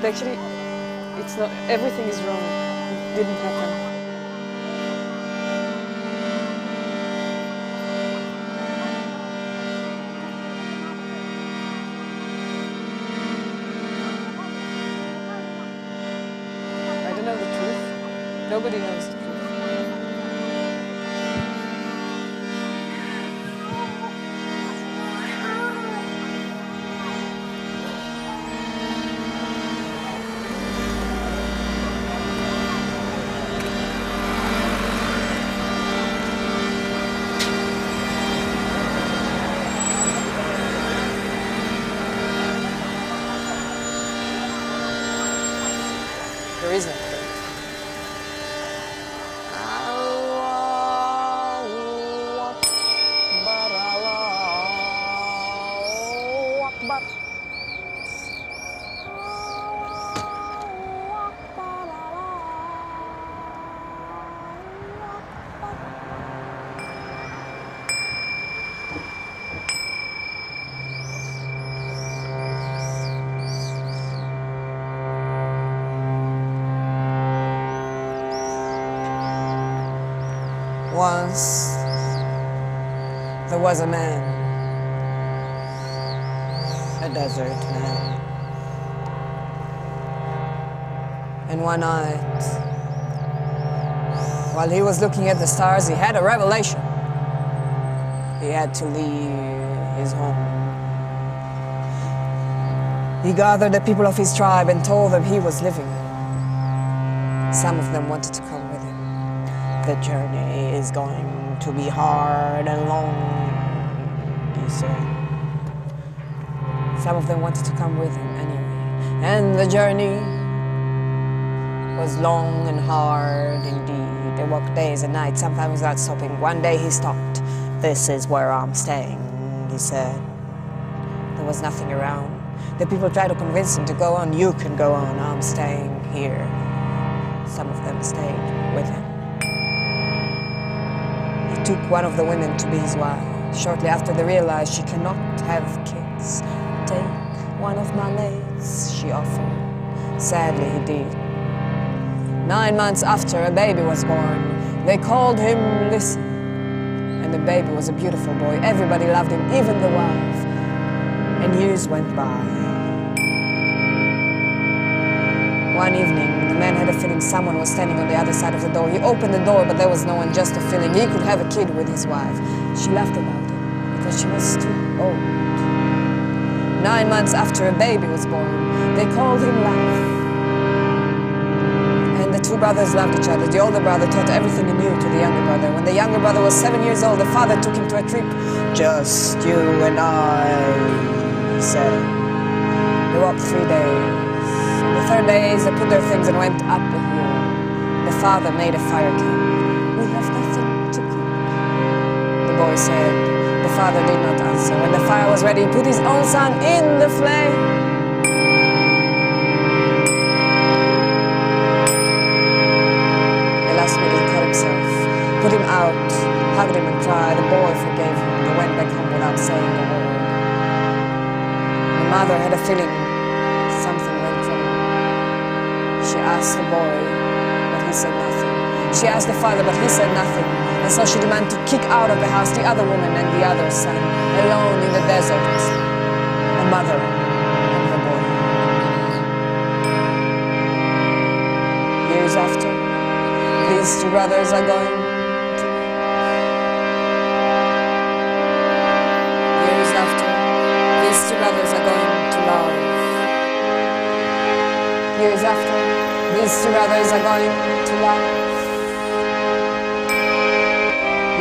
but actually, it's not. Everything is wrong. It didn't happen. I don't know the truth. Nobody knows the truth. There is no truth. Once there was a man, a desert man, and one night, while he was looking at the stars, he had a revelation. He had to leave his home. He gathered the people of his tribe and told them he was leaving. Some of them wanted to come with him. The journey is going to be hard and long, he said. Some of them wanted to come with him anyway. And the journey was long and hard indeed. They walked days and nights, sometimes without stopping. One day he stopped. "This is where I'm staying," he said. There was nothing around. The people tried to convince him to go on. "You can go on, I'm staying here." Some of them stayed with him. Took one of the women to be his wife. Shortly after they realized she cannot have kids. "Take one of my maids," she offered. Sadly, he did. 9 months after, a baby was born. They called him Listen. And the baby was a beautiful boy. Everybody loved him, even the wife. And years went by. One evening, the man had a feeling someone was standing on the other side of the door. He opened the door, but there was no one, just a feeling. He could have a kid with his wife. She laughed about him because she was too old. 9 months after, a baby was born. They called him Love. And the two brothers loved each other. The older brother taught everything he knew to the younger brother. When the younger brother was 7 years old, the father took him to a trip. "Just you and I," he said. They walked 3 days. On the third day, they put their things and went up the hill. The father made a fire camp. "We have nothing to cook," the boy said. The father did not answer. When the fire was ready, he put his own son in the flame. The last minute he cut himself, put him out, hugged him and cried. The boy forgave him. They went back home without saying a word. The mother had a feeling something went wrong. She asked the boy, but he said nothing. She asked the father, but he said nothing. And so she demanded to kick out of the house the other woman and the other son, alone in the desert, a mother and her boy. Years after, these two brothers are going to... Years after, these two brothers are going to love. Years after, these two brothers are going to love.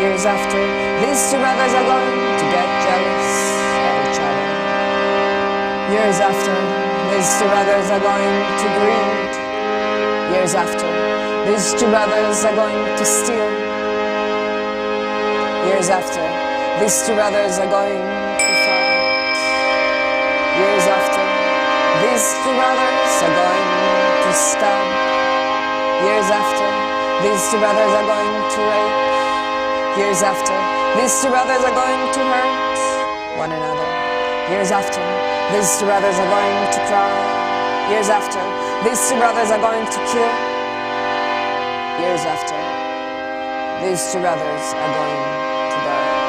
Years after, these two brothers are going to get jealous of each other. Years after, these two brothers are going to greed. Years after, these two brothers are going to steal. Years after, these two brothers are going to fight. Years after, these two brothers are going to stab. Years after, these two brothers are going to rape. Years after, these two brothers are going to hurt one another. Years after, these two brothers are going to cry. Years after, these two brothers are going to kill. Years after, these two brothers are going to die.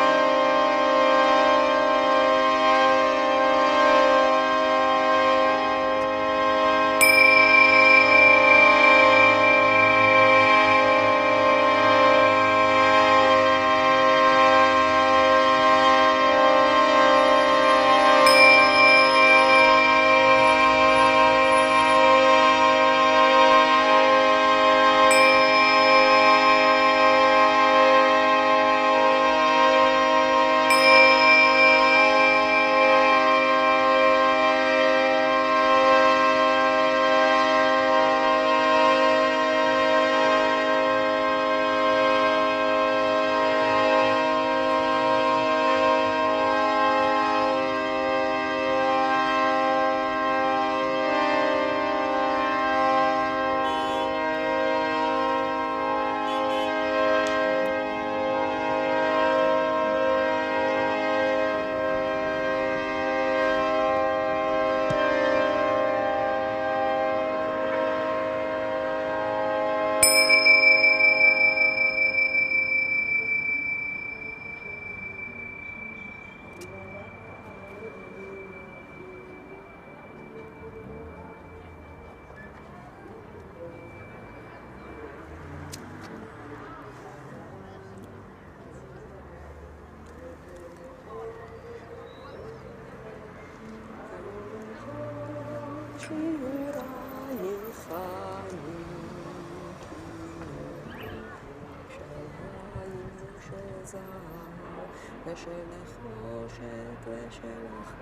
ושלך חושך ושלך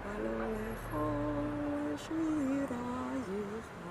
הלא לכל שירייך